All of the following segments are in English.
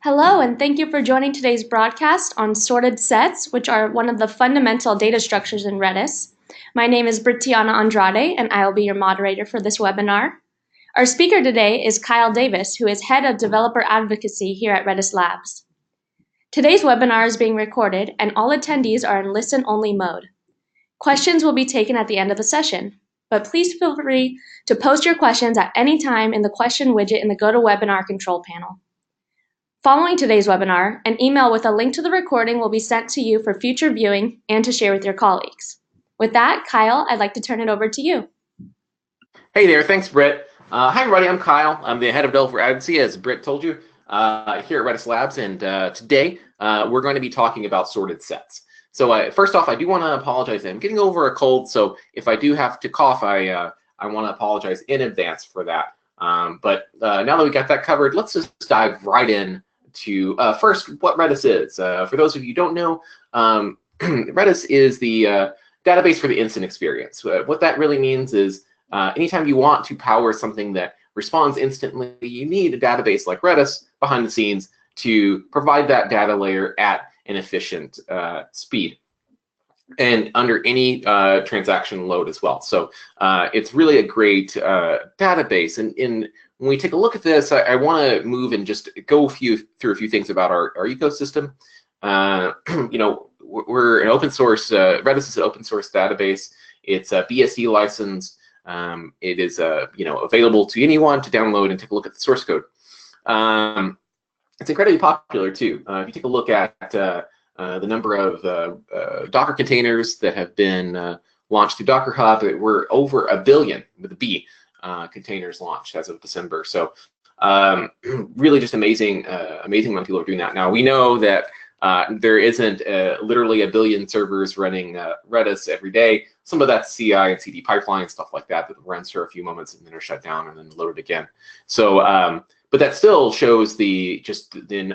Hello, and thank you for joining today's broadcast on sorted sets, which are one of the fundamental data structures in Redis. My name is Britiana Andrade, and I will be your moderator for this webinar. Our speaker today is Kyle Davis, who is Head of Developer Advocacy here at Redis Labs. Today's webinar is being recorded, and all attendees are in listen-only mode. Questions will be taken at the end of the session, but please feel free to post your questions at any time in the question widget in the GoToWebinar control panel. Following today's webinar, an email with a link to the recording will be sent to you for future viewing and to share with your colleagues. With that, Kyle, I'd like to turn it over to you. Hey there, thanks, Britt. Hi, everybody, I'm Kyle. I'm the Head of Developer Advocacy, as Britt told you, here at Redis Labs, and today we're going to be talking about sorted sets. So first off, I do want to apologize. I'm getting over a cold, so if I do have to cough, I want to apologize in advance for that. But now that we got that covered, let's just dive right in to first what Redis is. For those of you who don't know, Redis is the database for the instant experience. What that really means is anytime you want to power something that responds instantly, you need a database like Redis behind the scenes to provide that data layer at an efficient speed and under any transaction load as well. So it's really a great database. And when we take a look at this, I want to move and just go through a few things about our ecosystem. You know, we're an open source, Redis is an open source database. It's a BSD license. It is available to anyone to download and take a look at the source code. It's incredibly popular too. If you take a look at the number of Docker containers that have been launched through Docker Hub, we're over 1 billion with a B containers launched as of December. So really just amazing amount of people are doing that. Now we know that there isn't literally 1 billion servers running Redis every day. Some of that's CI and CD pipeline, stuff like that runs for a few moments and then are shut down and then loaded again. So, but that still shows the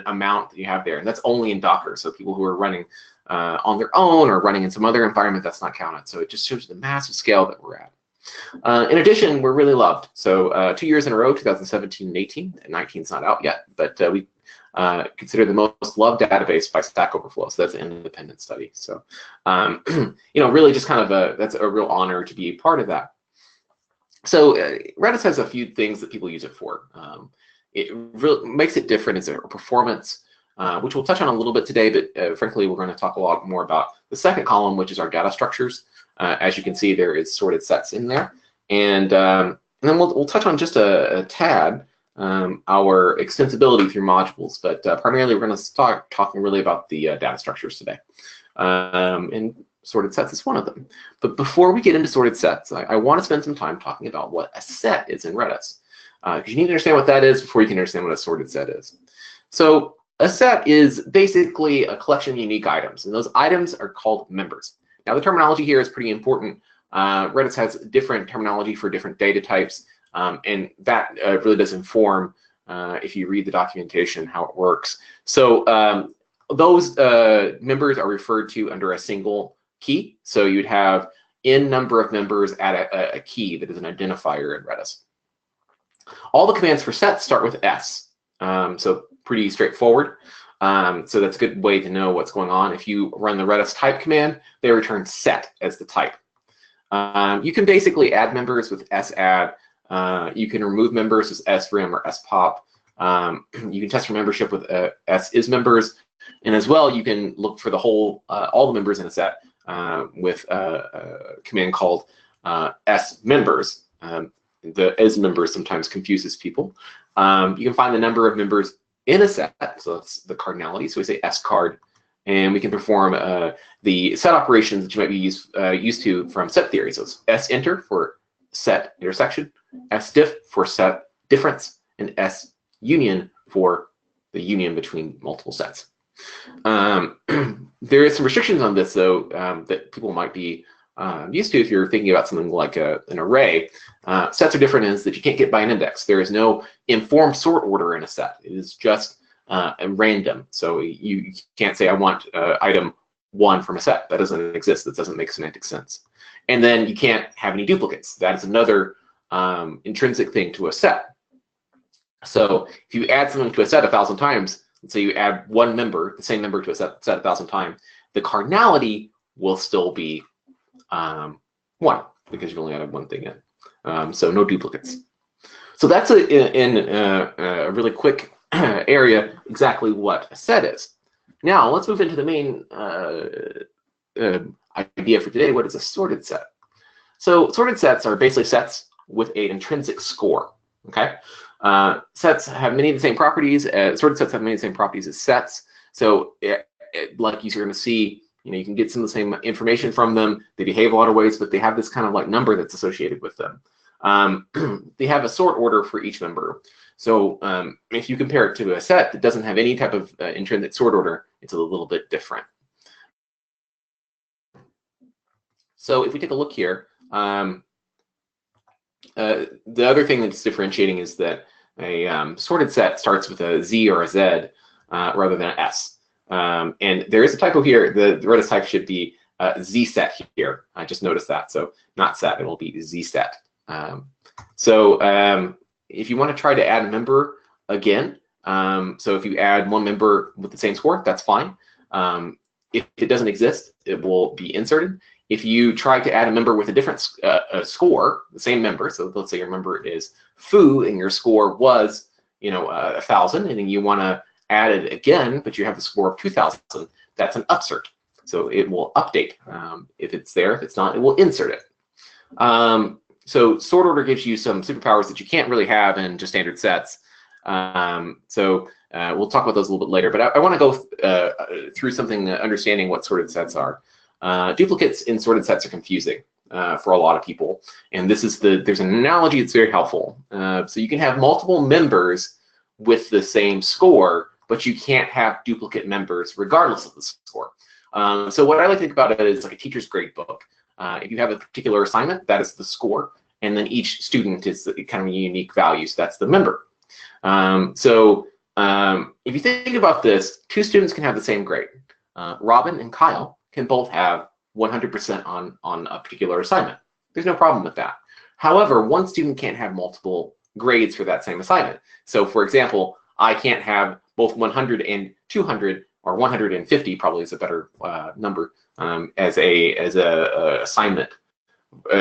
amount that you have there, and that's only in Docker. So people who are running on their own or running in some other environment, that's not counted. So it just shows the massive scale that we're at. In addition, we're really loved. So 2 years in a row, 2017 and 18, and 19 is not out yet, but we considered the most loved database by Stack Overflow. So that's an independent study. So, really just kind of that's a real honor to be a part of that. So Redis has a few things that people use it for. It really makes it different is performance, which we'll touch on a little bit today, but frankly, we're going to talk a lot more about the second column, which is our data structures. As you can see, there is sorted sets in there. And then we'll touch on just a tad our extensibility through modules, but primarily we're going to start talking really about the data structures today. And sorted sets is one of them. But before we get into sorted sets, I want to spend some time talking about what a set is in Redis. Because you need to understand what that is before you can understand what a sorted set is. So a set is basically a collection of unique items, and those items are called members. Now the terminology here is pretty important. Redis has different terminology for different data types. And that really does inform, if you read the documentation, how it works. So those members are referred to under a single key. So you'd have n number of members at a key that is an identifier in Redis. All the commands for sets start with S. So pretty straightforward. So that's a good way to know what's going on. If you run the Redis type command, they return set as the type. You can basically add members with sadd. You can remove members as srem or spop. You can test for membership with sismembers, and as well you can look for the whole all the members in a set with a command called smembers. The ismembers sometimes confuses people. You can find the number of members in a set, so that's the cardinality. So we say scard, and we can perform the set operations that you might be used to from set theory. So it's senter for set intersection, sdiff for set difference, and sunion for the union between multiple sets. There is some restrictions on this, though, that people might be used to if you're thinking about something like an array. Sets are different in that you can't get by an index. There is no informed sort order in a set. It is just random. So you can't say, I want item 1 from a set. That doesn't exist. That doesn't make semantic sense. And then you can't have any duplicates. That is another intrinsic thing to a set. So if you add something to a set 1,000 times, so you add one member, the same member to a set 1,000 times, the cardinality will still be 1 because you've only added one thing in. So no duplicates. So that's in a really quick area exactly what a set is. Now let's move into the main idea for today. What is a sorted set? So sorted sets are basically sets with an intrinsic score. Okay, sets have many of the same properties. Sorted sets have many of the same properties as sets. So like you're going to see, you can get some of the same information from them. They behave a lot of ways, but they have this kind of like number that's associated with them. They have a sort order for each member. So if you compare it to a set that doesn't have any type of intrinsic sort order, it's a little bit different. So if we take a look here, the other thing that's differentiating is that a sorted set starts with a Z or a Z rather than an S. And there is a typo here. The Redis type should be Z set here. I just noticed that. So not set, it will be Z set. If you want to try to add a member again, so if you add one member with the same score, that's fine. If it doesn't exist, it will be inserted. If you try to add a member with a different score, the same member, so let's say your member is foo and your score was 1,000, and then you want to add it again, but you have the score of 2,000, that's an upsert. So it will update. If it's there, if it's not, it will insert it. So sort order gives you some superpowers that you can't really have in just standard sets. We'll talk about those a little bit later, but I want to go through something understanding what sorted sets are. Duplicates in sorted sets are confusing for a lot of people, and there's an analogy that's very helpful. So you can have multiple members with the same score, but you can't have duplicate members regardless of the score. So what I like to think about it is like a teacher's grade book. If you have a particular assignment, that is the score, and then each student is kind of a unique value, so that's the member. If you think about this, two students can have the same grade. Robin and Kyle can both have 100% on a particular assignment. There's no problem with that. However, one student can't have multiple grades for that same assignment. So for example, I can't have both 100 and 200, or 150 probably is a better number, as a assignment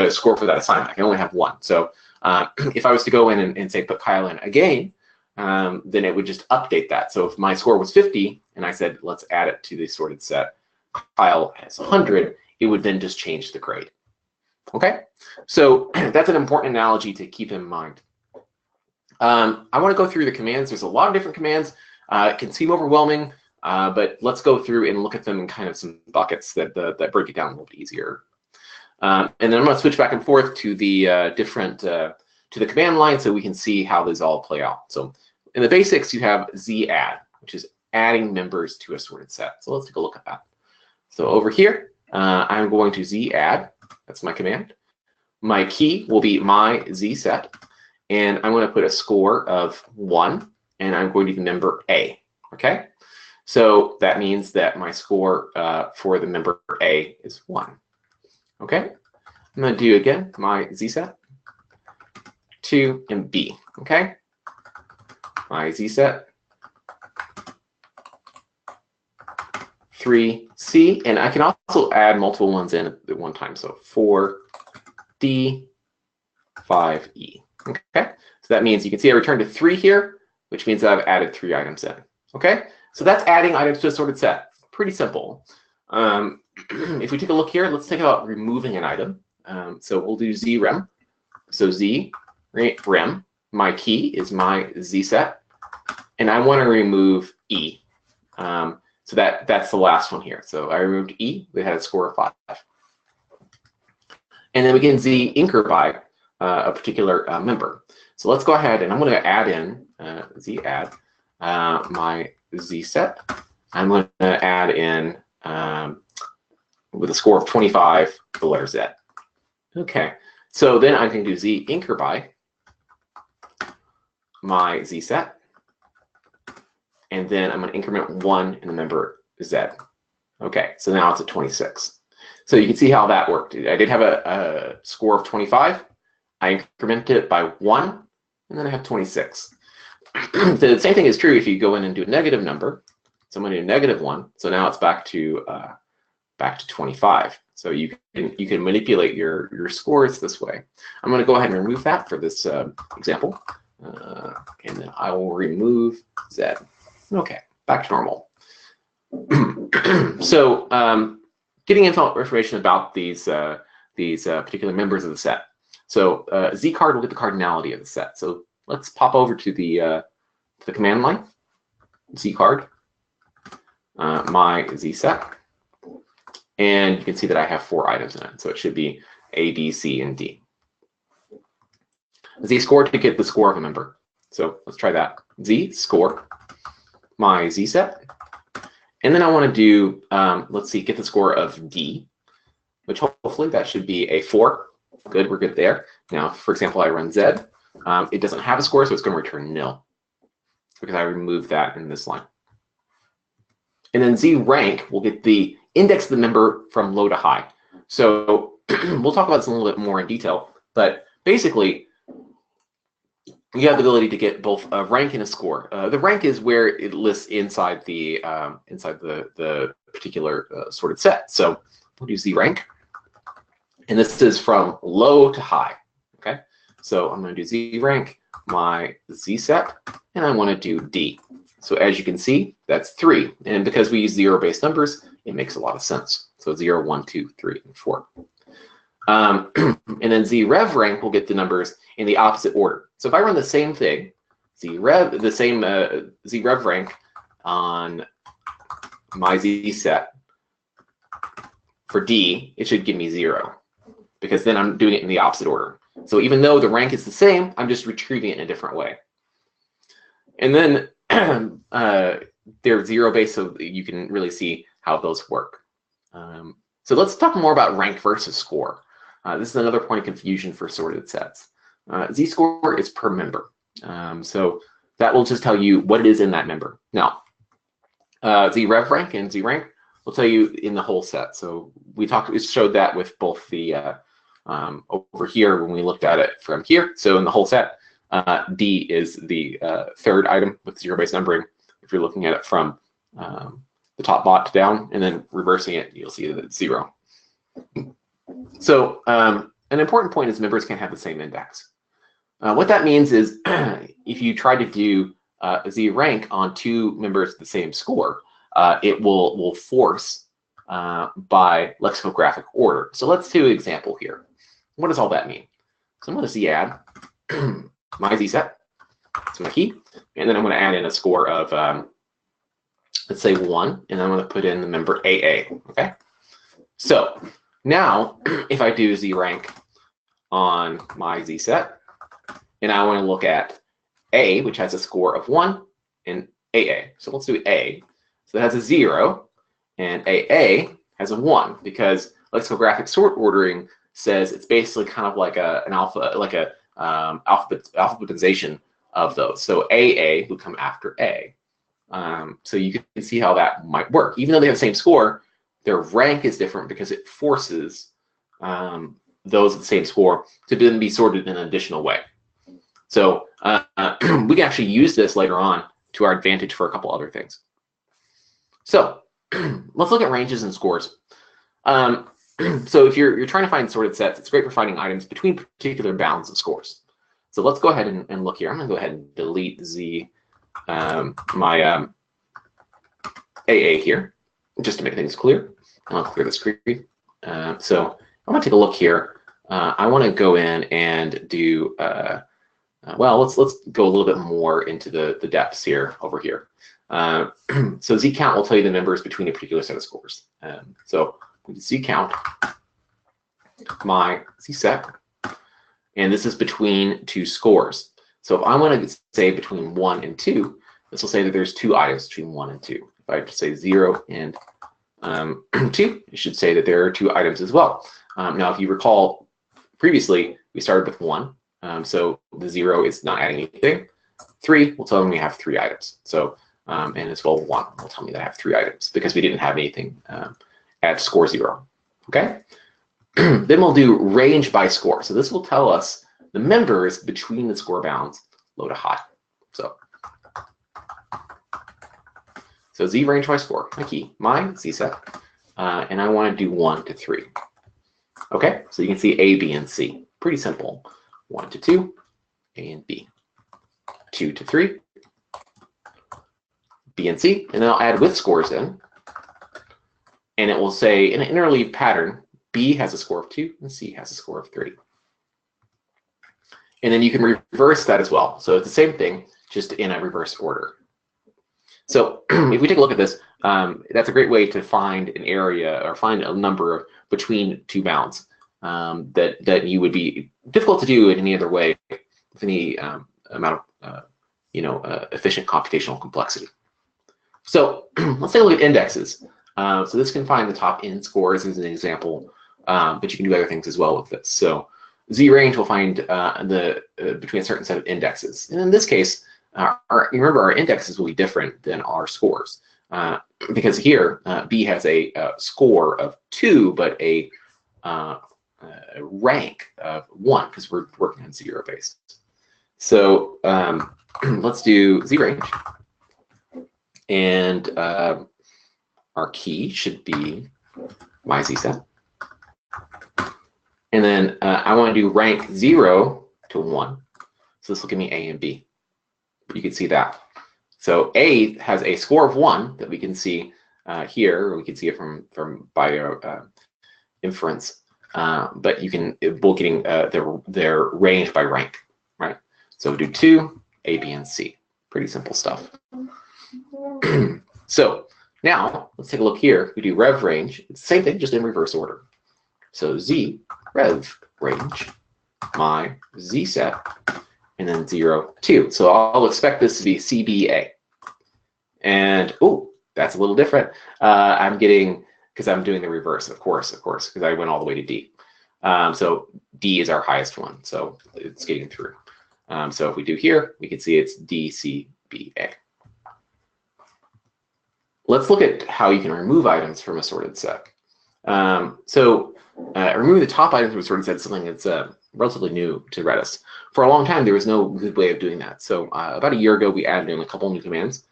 score for that assignment. I can only have one. So if I was to go in and say put Kyle in again, then it would just update that. So if my score was 50 and I said let's add it to the sorted set, Kyle has 100, it would then just change the grade. Okay, so that's an important analogy to keep in mind. I want to go through the commands. There's a lot of different commands. It can seem overwhelming, but let's go through and look at them in kind of some buckets that break it down a little bit easier. And then I'm going to switch back and forth to the to the command line so we can see how these all play out. So in the basics, you have zadd, which is adding members to a sorted set. So let's take a look at that. So over here, I'm going to zadd. That's my command. My key will be my z set, and I'm going to put a score of 1, and I'm going to do member A. Okay, so that means that my score for the member A is 1. Okay, I'm going to do again my z set, 2 and B. Okay, my z set, 3 C, and I can also add multiple ones in at one time. So 4 D, 5 E. Okay, so that means you can see I returned to 3 here, which means that I've added 3 items in. Okay, so that's adding items to a sorted set. Pretty simple. If we take a look here, let's think about removing an item. So we'll do zrem. So z rem. My key is my z set, and I want to remove E. So that's the last one here. So I removed E. We had a score of 5. And then we can z inker by a particular member. So let's go ahead and I'm going to add in zadd my z set. I'm going to add in with a score of 25 the letter Z. Okay, so then I can do z inker by my z set, and then I'm going to increment 1 in the member Z. Okay, so now it's at 26. So you can see how that worked. I did have a score of 25. I incremented it by 1, and then I have 26. the same thing is true if you go in and do a negative number. So I'm going to do -1. So now it's back to 25. So you can manipulate your scores this way. I'm going to go ahead and remove that for this example, and then I will remove Z. Okay, back to normal. So getting information about these particular members of the set. So Z card will get the cardinality of the set. So let's pop over to the command line. Z card, my Z set, and you can see that I have 4 items in it. So it should be A, B, C, and D. Z score to get the score of a member. So let's try that. Z score, my Z set. And then I want to do, let's see, get the score of D, which hopefully that should be a 4. Good, we're good there. Now, for example, I run Z. It doesn't have a score, so it's going to return nil because I removed that in this line. And then Z rank will get the index of the member from low to high. So we'll talk about this a little bit more in detail, but basically, you have the ability to get both a rank and a score. The rank is where it lists inside the particular sorted set. So we'll do Z rank, and this is from low to high. Okay, so I'm going to do Z rank my Z set, and I want to do D. So as you can see, that's 3, and because we use 0-based numbers, it makes a lot of sense. So 0, 1, 2, 3, and 4. And then Z rev rank will get the numbers in the opposite order. So if I run the same thing, Z rev rank on my Z set for D, it should give me 0 because then I'm doing it in the opposite order. So even though the rank is the same, I'm just retrieving it in a different way. And then they're 0-based, so you can really see how those work. So let's talk more about rank versus score. This is another point of confusion for sorted sets. Z score is per member. So that will just tell you what it is in that member. Now, Z rev rank and Z rank will tell you in the whole set. So we showed that with both the over here when we looked at it from here. So in the whole set, D is the 3rd item with 0-based numbering. If you're looking at it from the top bot down and then reversing it, you'll see that it's 0. So an important point is members can't have the same index. What that means is if you try to do Z rank on 2 members with the same score, it will force by lexicographic order. So let's do an example here. What does all that mean? So I'm going to Z add my Z set. That's my key. And then I'm going to add in a score of, let's say 1. And I'm going to put in the member AA. Okay. So now if I do Z rank on my Z set, and I want to look at A, which has a score of 1, and AA. So let's do A. So that has a 0, and AA has a 1 because lexicographic sort ordering says it's basically kind of like an alpha, like a alphabetization of those. So AA would come after A. So you can see how that might work. Even though they have the same score, their rank is different because it forces those with the same score to then be sorted in an additional way. So we can actually use this later on to our advantage for a couple other things. So let's look at ranges and scores. So if you're trying to find sorted sets, it's great for finding items between particular bounds of scores. So let's go ahead and look here. I'm going to go ahead and delete my AA here, just to make things clear. I'll clear the screen. So I want to take a look here. I want to go in and do, well, let's go a little bit more into the depths here over here. So Z count will tell you the numbers between a particular set of scores. So we can Z count my Z set, and this is between 2 scores. So if I want to say between 1 and 2, this will say that there's 2 items between 1 and 2. If I say 0 and 2, it should say that there are 2 items as well. Now, if you recall previously, we started with 1. So the 0 is not adding anything. 3 will tell me we have 3 items. So, and as well, 1 will tell me that I have 3 items because we didn't have anything at score 0. Okay? Then we'll do range by score. So this will tell us the members between the score bounds low to high. So So Z range by score, my key, my Z set, and I want to do 1 to 3. Okay, so you can see A, B, and C. Pretty simple. 1 to 2, A and B. 2 to 3, B and C, and then I'll add with scores in, and it will say in an interleaved pattern, B has a score of 2 and C has a score of 3. And then you can reverse that as well. So it's the same thing, just in a reverse order. So if we take a look at this, that's a great way to find an area or find a number between two bounds that you would be difficult to do in any other way with any amount of efficient computational complexity. So let's take a look at indexes. So this can find the top n scores as an example, but you can do other things as well with this. So Z range will find between a certain set of indexes. And in this case, remember our indexes will be different than our scores. Because here, B has a score of 2, but a rank of 1, because we're working on zero-based. So let's do Z range. And our key should be my Z set. And then I want to do rank 0 to 1. So this will give me A and B. You can see that. So A has a score of 1 that we can see here. We can see it from by inference, but you can both getting their range by rank, right? So we do 2, A, B, and C. Pretty simple stuff. So now let's take a look here. We do rev range. It's the same thing, just in reverse order. So Z rev range, my Z set, and then 0, 2. So I'll expect this to be CBA. And oh, that's a little different. I'm getting, because I'm doing the reverse, of course, because I went all the way to D. So D is our highest one, so it's getting through. So if we do here, we can see it's DCBA. Let's look at how you can remove items from a sorted set. Removing the top items from a sorted set is something that's relatively new to Redis. For a long time, there was no good way of doing that. So about a year ago, we added in a couple new commands.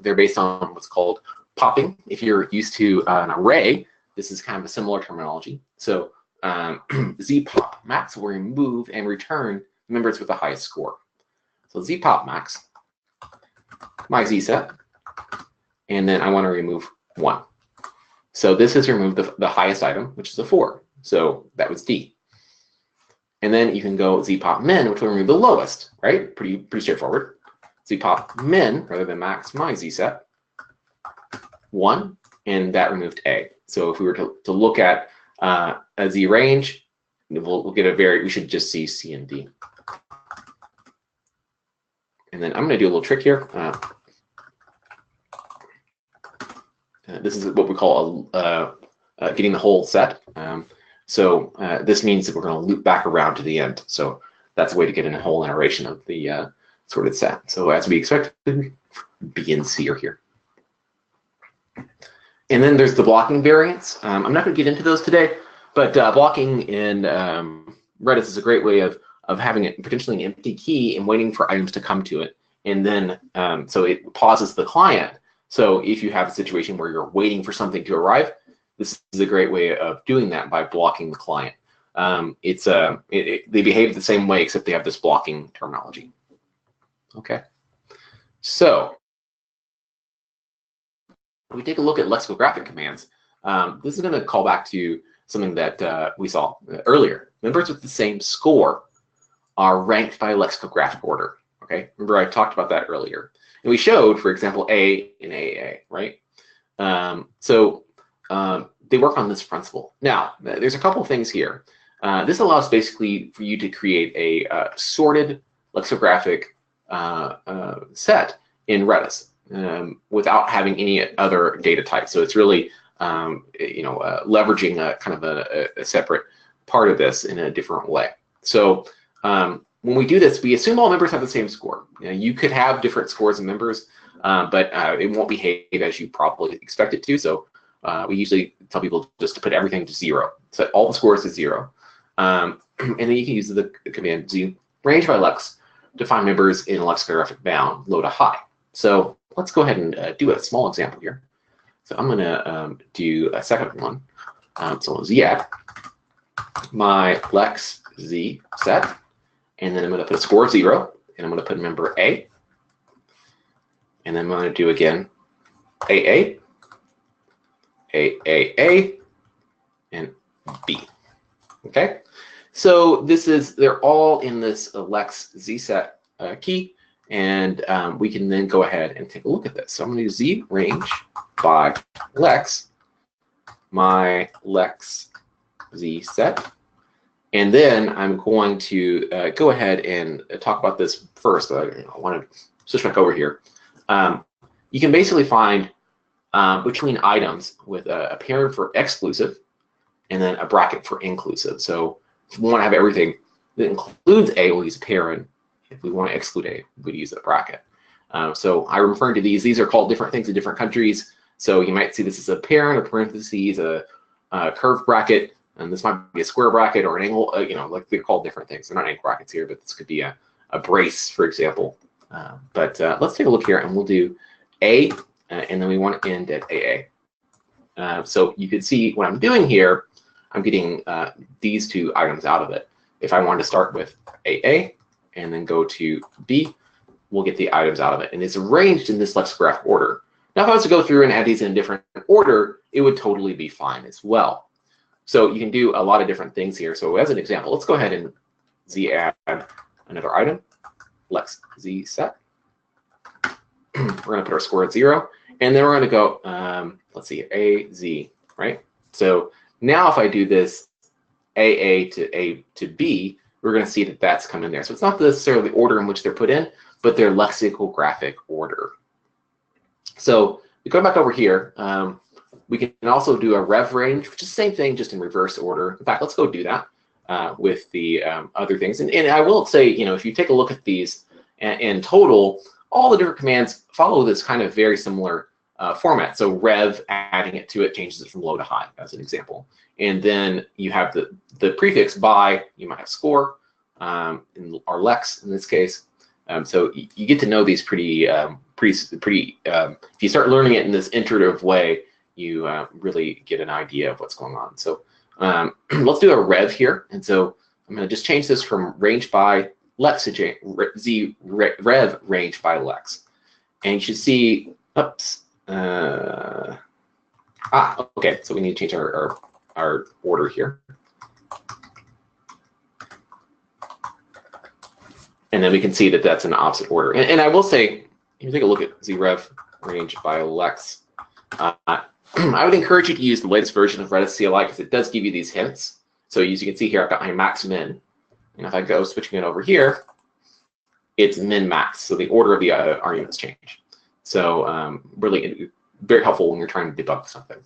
They're based on what's called popping. If you're used to an array, this is kind of a similar terminology. So ZPOP max will remove and return members with the highest score. So ZPOP max, my Z set, and then I want to remove 1. So this has removed the highest item, which is a 4. So that was D. And then you can go ZPOP min, which will remove the lowest, right? Pretty straightforward. ZPOP min, rather than max my Z set, 1, and that removed A. So if we were to look at a Z range, we'll get we should just see C and D. And then I'm going to do a little trick here. This is what we call getting the whole set. This means that we're going to loop back around to the end. So that's a way to get in a whole iteration of the sorted set. So as we expected, B and C are here. And then there's the blocking variants. I'm not going to get into those today, but blocking in Redis is a great way of having it potentially an empty key and waiting for items to come to it. And then so it pauses the client. So if you have a situation where you're waiting for something to arrive, this is a great way of doing that by blocking the client. They behave the same way, except they have this blocking terminology. Okay, so we take a look at lexicographic commands. This is going to call back to something that we saw earlier. Members with the same score are ranked by lexicographic order. Okay, remember I talked about that earlier. And we showed, for example, A and AA, right? They work on this principle. Now, there's a couple things here. This allows basically for you to create a sorted lexicographic set in Redis without having any other data type. So it's really leveraging a kind of a separate part of this in a different way. So when we do this, we assume all members have the same score. You could have different scores of members, but it won't behave as you probably expect it to. So we usually tell people just to put everything to 0. Set all the scores to 0. And then you can use the command Z range by lex to find members in a lexicographic bound, low to high. So let's go ahead and do a small example here. So I'm going to do a second one. So Z add my Lex Z set, and then I'm going to put a score of 0, and I'm going to put member A, and then I'm going to do again AA, AAA, and B. Okay, so they're all in this Lex Z set key, and we can then go ahead and take a look at this. So I'm going to do Z range by Lex, my Lex Z set, and then I'm going to go ahead and talk about this first. I want to switch back over here. You can basically find between items with a parent for exclusive and then a bracket for inclusive. So if we want to have everything that includes A, we'll use a parent. If we want to exclude A, we'd use a bracket. So I'm referring to these. These are called different things in different countries. So you might see this as a parent, a parentheses, a curved bracket, and this might be a square bracket or an angle. Like they're called different things. They're not angle brackets here, but this could be a brace, for example. But let's take a look here, and we'll do A, and then we want to end at AA. So you can see what I'm doing here. I'm getting these two items out of it. If I want to start with AA and then go to B, we'll get the items out of it. And it's arranged in this lexicographic order. Now, if I was to go through and add these in a different order, it would totally be fine as well. So you can do a lot of different things here. So as an example, let's go ahead and Z add another item, Lex Z set. We're going to put our score at 0. And then we're going to go, let's see, A, Z, right? So now if I do this AA to B, we're going to see that that's come in there. So it's not necessarily the order in which they're put in, but their lexicographic order. So we go back over here. We can also do a rev range, which is the same thing, just in reverse order. In fact, let's go do that with the other things. And I will say, if you take a look at these in total, all the different commands follow this kind of very similar format. So rev, adding it to it, changes it from low to high, as an example. And then you have the prefix by, you might have score, or lex in this case. So you get to know these pretty, if you start learning it in this iterative way, you really get an idea of what's going on. So let's do a rev here. And so I'm going to just change this from range by lex to Z rev range by lex. And you should see, oops, okay, so we need to change our order here. And then we can see that that's in opposite order. And I will say, if you take a look at Z rev range by lex, I would encourage you to use the latest version of Redis CLI because it does give you these hints. So as you can see here, I've got my max min. And if I go switching it over here, it's min max. So the order of the arguments change. So really very helpful when you're trying to debug something.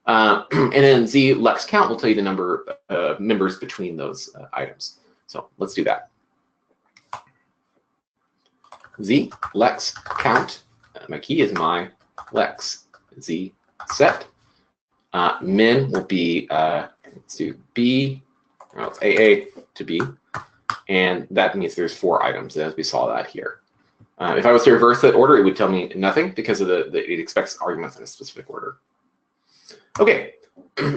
And then Z lex count will tell you the number of members between those items. So let's do that. Z lex count. My key is my lex Z set. Min will be, let's do B, well, it's AA to B. And that means there's 4 items, as we saw that here. If I was to reverse that order, it would tell me nothing because of it expects arguments in a specific order. Okay,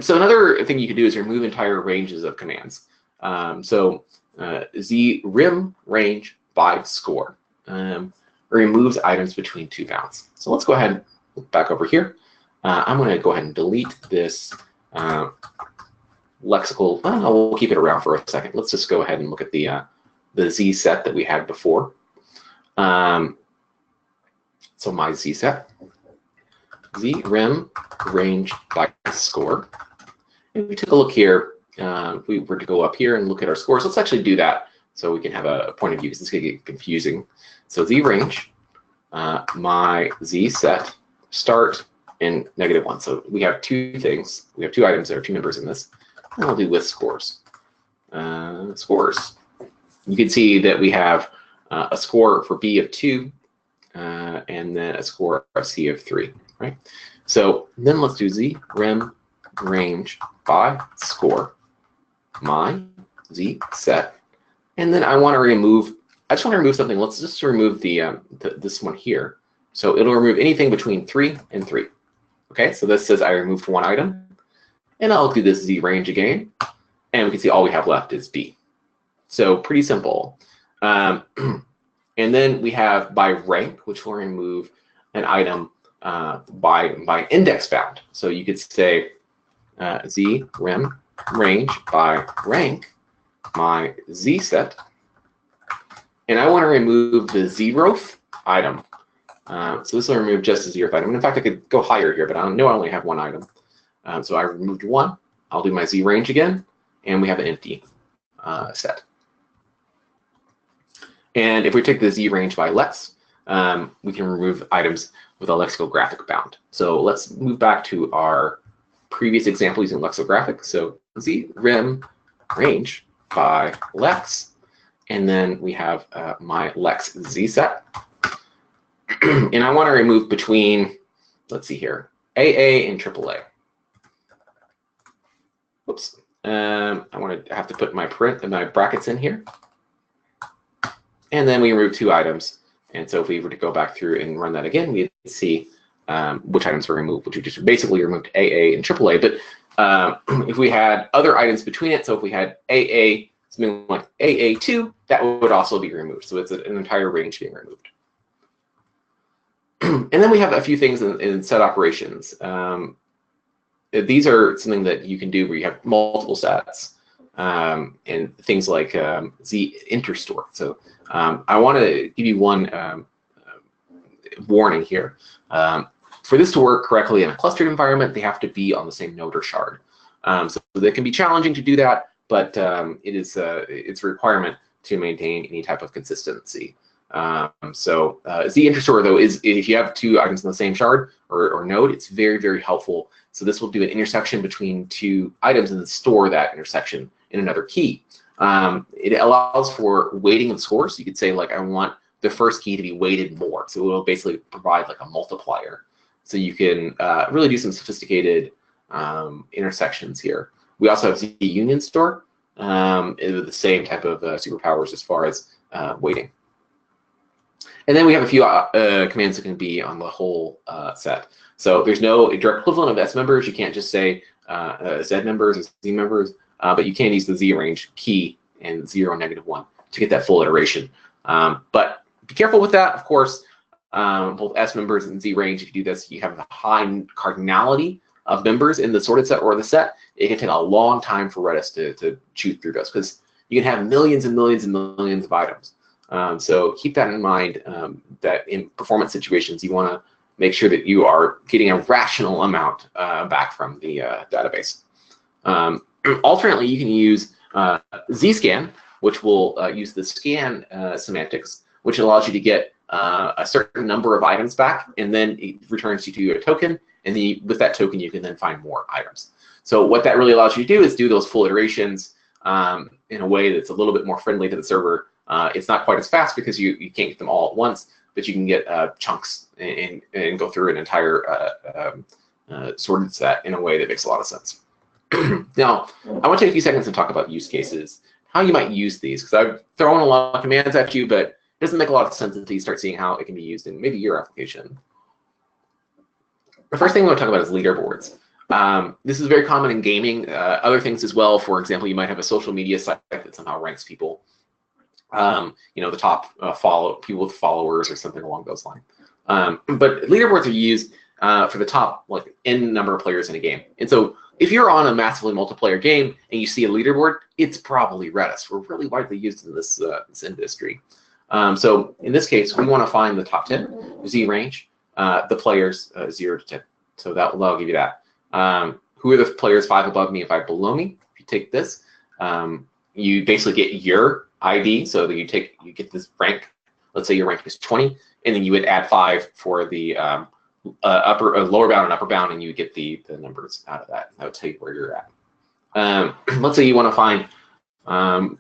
so another thing you can do is remove entire ranges of commands. Z rim range by score removes items between 2 bounds. So let's go ahead and look back over here. I'm going to go ahead and delete this lexical. We'll keep it around for a second. Let's just go ahead and look at the Z set that we had before. So my Z set, Z rim range by score. And we took a look here. If we were to go up here and look at our scores, let's actually do that so we can have a point of view because this can get confusing. So Z range, my Z set, start in -1. So we have 2 things. We have 2 items. There are 2 members in this. And I'll do with scores. Scores. You can see that we have a score for B of 2 and then a score of C of 3, right? So then let's do Z rem range by score, my Z set, and then I want to remove I just want to remove something. Let's just remove this one here. So it'll remove anything between 3 and 3. Okay, so this says I removed one item, and I'll do this Z range again, and we can see all we have left is B. So pretty simple. And then we have by rank, which will remove an item by index bound. So you could say Z rem range by rank my Z set, and I want to remove the zeroth item. So this will remove just the zeroth item. And in fact, I could go higher here, but I know I only have one item. So I removed one. I'll do my Z range again, and we have an empty set. And if we take the Z range by lex, we can remove items with a lexicographic bound. So let's move back to our previous example using lexicographic. So Z rem range by lex, and then we have my lex Z set. And I want to remove between, let's see here, AA and AAA. Whoops. I want to have to put my brackets in here. And then we remove 2 items. And so if we were to go back through and run that again, we'd see which items were removed, which we just basically removed AA and AAA. But if we had other items between it, so if we had AA, something like AA2, that would also be removed. So it's an entire range being removed. And then we have a few things in set operations. These are something that you can do where you have multiple sets and things like Z interstore. So I want to give you one warning here. For this to work correctly in a clustered environment, they have to be on the same node or shard. So it can be challenging to do that, but it's a requirement to maintain any type of consistency. So Z interstore, though, is if you have 2 items in the same shard or node, it's very, very helpful. So this will do an intersection between 2 items and then store that intersection in another key. It allows for weighting of scores. You could say, like, I want the first key to be weighted more. So it will basically provide like a multiplier. So you can really do some sophisticated intersections here. We also have Z union store with the same type of superpowers as far as weighting. And then we have a few commands that can be on the whole set. So there's no direct equivalent of S members. You can't just say Z members or Z members, but you can use the Z range key and 0 and -1 to get that full iteration. But be careful with that, of course. Both S members and Z range, if you do this, you have a high cardinality of members in the sorted set or the set. It can take a long time for Redis to chew through those because you can have millions and millions and millions of items. So keep that in mind, that in performance situations, you want to make sure that you are getting a rational amount back from the database. Alternately, you can use zscan, which will use the scan semantics, which allows you to get a certain number of items back, and then it returns you to a token, and then with that token, you can then find more items. So what that really allows you to do is do those full iterations in a way that's a little bit more friendly to the server. It's not quite as fast because you can't get them all at once, but you can get chunks and go through an entire sorted set in a way that makes a lot of sense. Now, I want to take a few seconds and talk about use cases, how you might use these, because I've thrown a lot of commands at you, but it doesn't make a lot of sense until you start seeing how it can be used in maybe your application. The first thing I want to talk about is leaderboards. This is very common in gaming, other things as well. For example, you might have a social media site that somehow ranks people. The top people with followers or something along those lines. But leaderboards are used for the top N number of players in a game. And so if you're on a massively multiplayer game and you see a leaderboard, it's probably Redis. We're really widely used in this industry. So in this case, we want to find the top 10, Z range, the players 0 to 10. So that'll give you that. Who are the players 5 above me and 5 below me? If you take this, you basically get your ID. So that you get this rank. Let's say your rank is 20, and then you would add 5 for the lower bound and upper bound, and you would get the numbers out of that. That would tell you where you're at. Let's say you want to find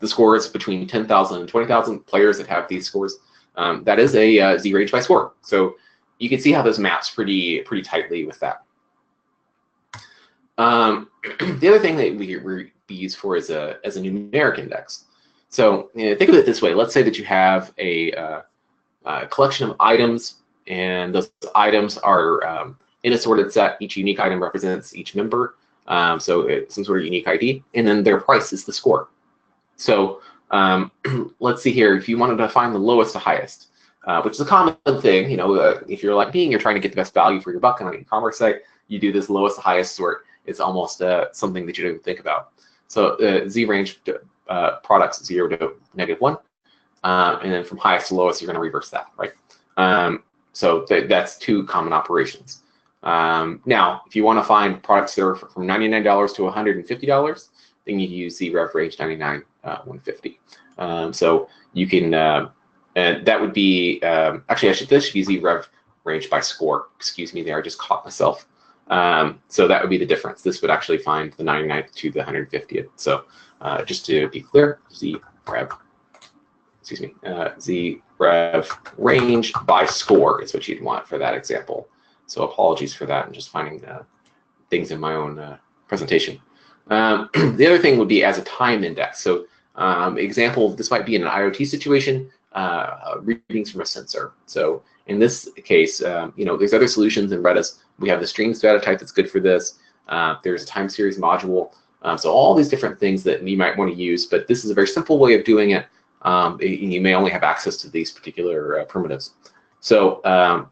the scores between 10,000 and 20,000 players that have these scores. That is a Z range by score. So you can see how this maps pretty tightly with that. The other thing that we be used for is as a numeric index. So think of it this way. Let's say that you have a collection of items, and those items are in a sorted set. Each unique item represents each member, so it's some sort of unique ID, and then their price is the score. So let's see here. If you wanted to find the lowest to highest, which is a common thing, if you're like me and you're trying to get the best value for your buck on an e-commerce site, you do this lowest to highest sort. It's almost something that you don't even think about. So Z range products 0 to -1, and then from highest to lowest, you're going to reverse that, right? So that's two common operations. Now, if you want to find products that are from $99 to $150, then you use Z rev range 99 150. So you can, and that would be actually this should be Z rev range by score. Excuse me, there I just caught myself. So that would be the difference. This would actually find the 99th to the 150th. So just to be clear, Z rev range by score is what you'd want for that example. So apologies for that. I'm just finding things in my own presentation. The other thing would be as a time index. So example, this might be in an IoT situation, readings from a sensor. So in this case, there's other solutions in Redis. We have the streams data type that's good for this. There's a time series module. So all these different things that you might want to use, but this is a very simple way of doing it. You may only have access to these particular primitives. So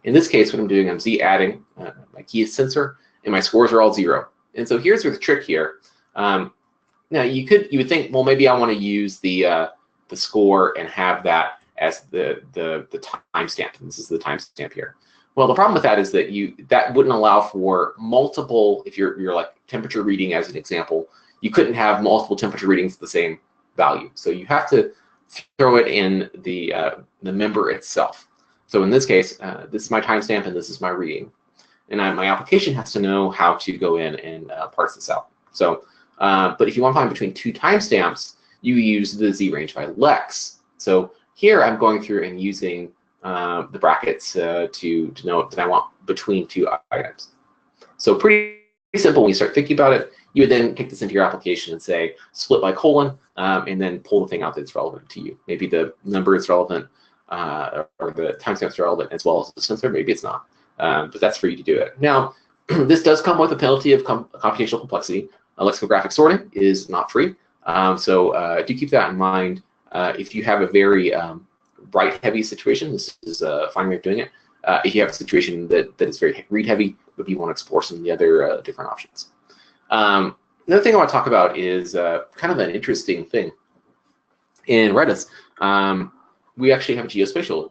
in this case, what I'm doing, I'm Z adding my key is sensor, and my scores are all 0. And so here's where the trick here. Now you would think, well, maybe I want to use the score and have that as the timestamp. And this is the timestamp here. Well, the problem with that is that that wouldn't allow for multiple. If you're like temperature reading as an example, you couldn't have multiple temperature readings at the same value. So you have to throw it in the member itself. So in this case, this is my timestamp and this is my reading, and my application has to know how to go in and parse this out. So, but if you want to find between two timestamps, you use the Z range by Lex. So here I'm going through and using the brackets to know that I want between two items. So pretty simple when you start thinking about it. You would then kick this into your application and say split by colon, and then pull the thing out that's relevant to you. Maybe the number is relevant, or the timestamp is relevant as well as the sensor. Maybe it's not, but that's for you to do it. Now, this does come with a penalty of computational complexity. Lexicographic sorting is not free, so do keep that in mind. If you have a very write-heavy situation, this is a fine way of doing it. If you have a situation that is very read-heavy, but you want to explore some of the other different options. Another thing I want to talk about is kind of an interesting thing. In Redis, we actually have a geospatial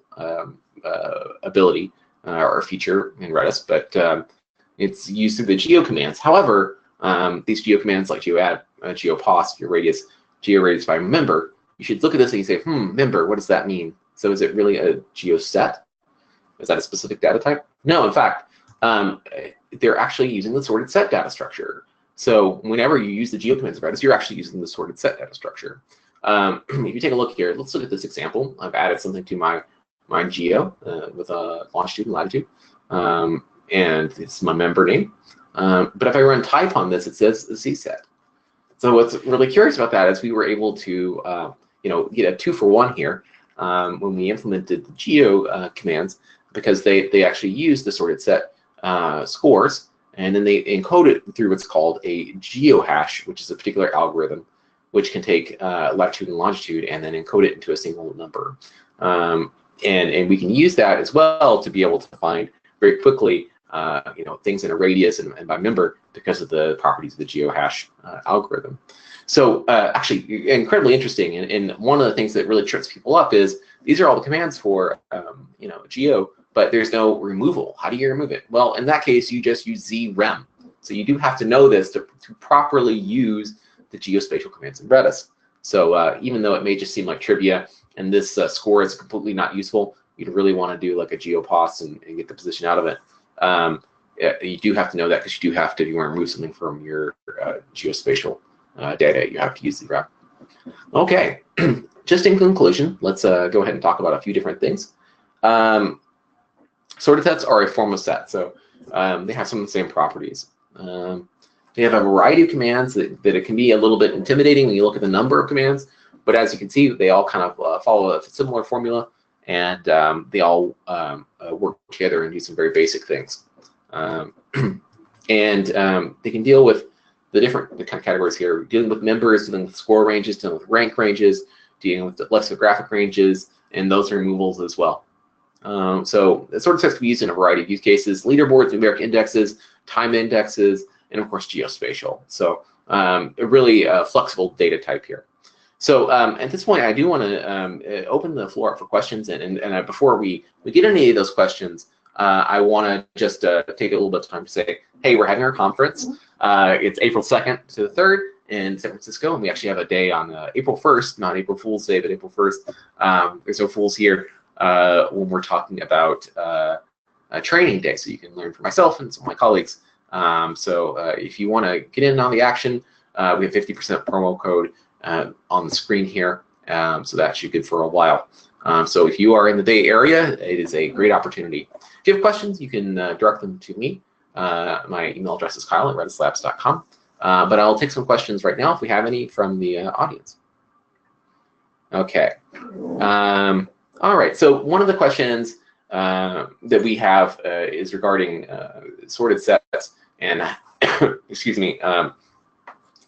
ability or feature in Redis, but it's used through the geo commands. However, these geo commands like geoadd, geopos, georadius, georadius by member, you should look at this and you say, member, what does that mean? So is it really a geoset? Is that a specific data type? No, in fact, they're actually using the sorted set data structure. So whenever you use the geo commands of Redis, you're actually using the sorted set data structure. If you take a look here, let's look at this example. I've added something to my geo with a longitude and latitude, and it's my member name. But if I run type on this, it says ZSet. So what's really curious about that is we were able to get a 2-for-1 here when we implemented the geo commands, because they actually use the sorted set scores, and then they encode it through what's called a geohash, which is a particular algorithm which can take latitude and longitude and then encode it into a single number. And we can use that as well to be able to find very quickly things in a radius and by member because of the properties of the geohash algorithm. So actually incredibly interesting, and one of the things that really trips people up is these are all the commands for geo, but there's no removal. How do you remove it? Well, in that case, you just use zrem. So you do have to know this to properly use the geospatial commands in Redis. So even though it may just seem like trivia and this score is completely not useful, you'd really want to do like a geopos and get the position out of it. You do have to know that, because you do have to, if you want to remove something from your geospatial data, you have to use zrem. Okay, just in conclusion, let's go ahead and talk about a few different things. Sorted sets are a form of set, so they have some of the same properties. They have a variety of commands that it can be a little bit intimidating when you look at the number of commands, but as you can see, they all kind of follow a similar formula, and they all work together and do some very basic things. And they can deal with the kind of categories here, dealing with members, dealing with score ranges, dealing with rank ranges, dealing with the lexicographic ranges, and those removals as well. So sorted sets can be used in a variety of use cases: leaderboards, numeric indexes, time indexes, and of course geospatial. So a really flexible data type here. So at this point, I do want to open the floor up for questions, and before we get into any of those questions, I want to just take a little bit of time to say, hey, we're having our conference. It's April 2nd to the 3rd in San Francisco, and we actually have a day on April 1st, not April Fool's Day, but April 1st. There's no fools here when we're talking about a training day, so you can learn from myself and some of my colleagues. So if you want to get in on the action, we have 50% promo code on the screen here, so that should be good for a while. So if you are in the Bay Area, it is a great opportunity. If you have questions, you can direct them to me. My email address is kyle@redislabs.com. But I'll take some questions right now if we have any from the audience. Okay. All right. So one of the questions that we have is regarding sorted sets and, excuse me,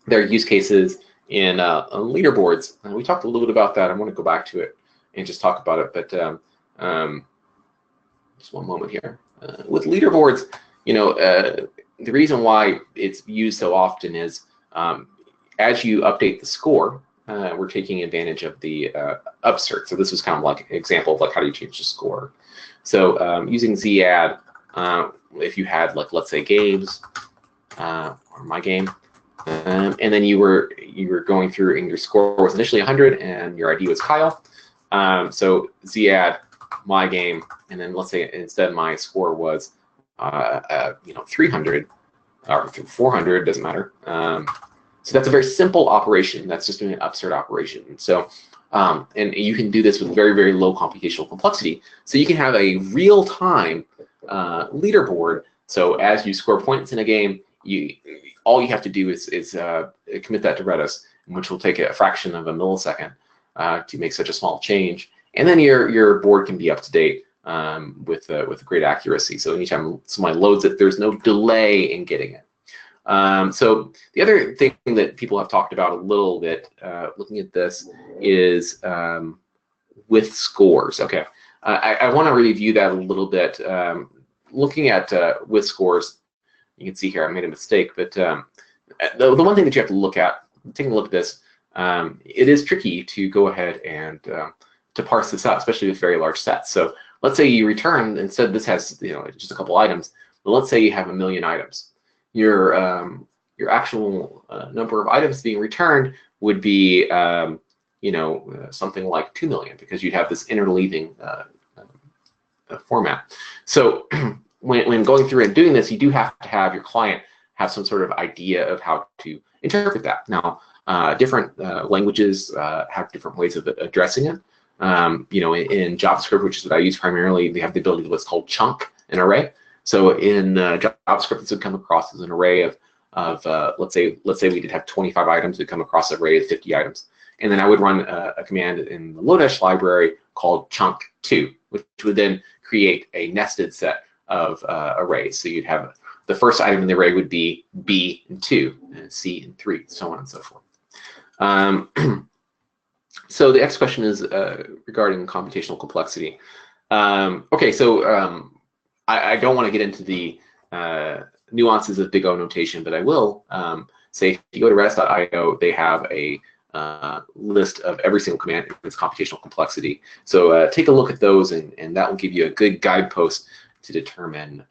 their use cases in leaderboards. We talked a little bit about that. I want to go back to it and just talk about it. But just one moment here. With leaderboards, you know, the reason why it's used so often is as you update the score, we're taking advantage of the upsert. So this was kind of like an example of like how do you change the score. So using ZAdd, if you had like, let's say games or my game, and then you were going through and your score was initially 100 and your ID was Kyle. So ZAdd my game, and then let's say instead my score was 300 or 400, doesn't matter. So that's a very simple operation. That's just doing an upsert operation. So and you can do this with very, very low computational complexity. So you can have a real-time leaderboard. So as you score points in a game, all you have to do is commit that to Redis, which will take a fraction of a millisecond to make such a small change. And then your board can be up to date with great accuracy. So anytime somebody loads it, there's no delay in getting it. So the other thing that people have talked about a little bit, looking at this, is with scores. Okay, I want to review that a little bit. Looking at with scores, you can see here I made a mistake, but the one thing that you have to look at, taking a look at this, it is tricky to go ahead and to parse this out, especially with very large sets. So let's say you return, instead this has just a couple items, but let's say you have 1 million items. Your actual number of items being returned would be something like 2 million, because you'd have this interleaving format. So when going through and doing this, you do have to have your client have some sort of idea of how to interpret that. Now, different languages have different ways of addressing it. In JavaScript, which is what I use primarily, they have the ability to what's called chunk an array. So in JavaScript, this would come across as an array of let's say we did have 25 items, we'd come across an array of 50 items. And then I would run a command in the Lodash library called chunk2, which would then create a nested set of arrays. So you'd have the first item in the array would be B and 2, and C and 3, so on and so forth. So the next question is regarding computational complexity. Okay, so I don't want to get into the nuances of big O notation, but I will say if you go to redis.io, they have a list of every single command and its computational complexity. So take a look at those, and that will give you a good guidepost to determine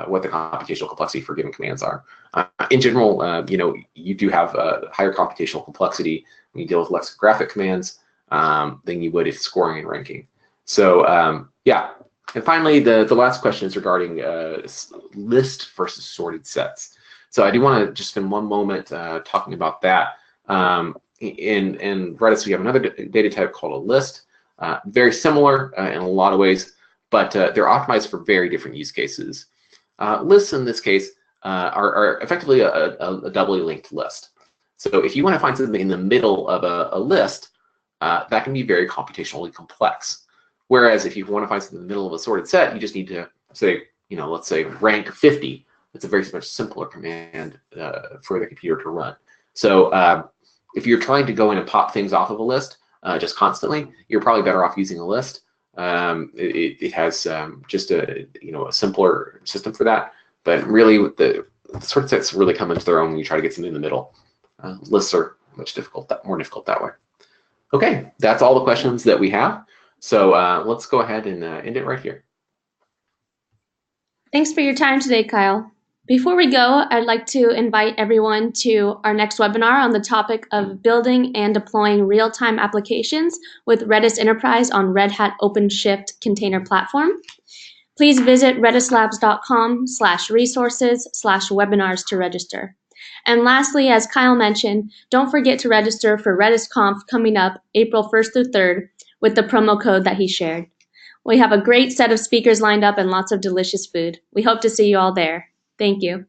what the computational complexity for given commands are. In general, you do have a higher computational complexity when you deal with lexicographic commands than you would if scoring and ranking. So yeah. And finally, the last question is regarding list versus sorted sets. So I do want to just spend one moment talking about that. In Redis, we have another data type called a list. Very similar in a lot of ways, but they're optimized for very different use cases. Lists in this case are effectively a doubly linked list. So if you want to find something in the middle of a list, that can be very computationally complex. Whereas if you want to find something in the middle of a sorted set, you just need to say, let's say rank 50. It's a very much simpler command for the computer to run. So if you're trying to go in and pop things off of a list just constantly, you're probably better off using a list. It has just a simpler system for that. But really, the sorted sets really come into their own when you try to get something in the middle. Lists are much more difficult that way. Okay, that's all the questions that we have. So let's go ahead and end it right here. Thanks for your time today, Kyle. Before we go, I'd like to invite everyone to our next webinar on the topic of building and deploying real-time applications with Redis Enterprise on Red Hat OpenShift Container Platform. Please visit redislabs.com/resources/webinars to register. And lastly, as Kyle mentioned, don't forget to register for RedisConf coming up April 1st through 3rd with the promo code that he shared. We have a great set of speakers lined up and lots of delicious food. We hope to see you all there. Thank you.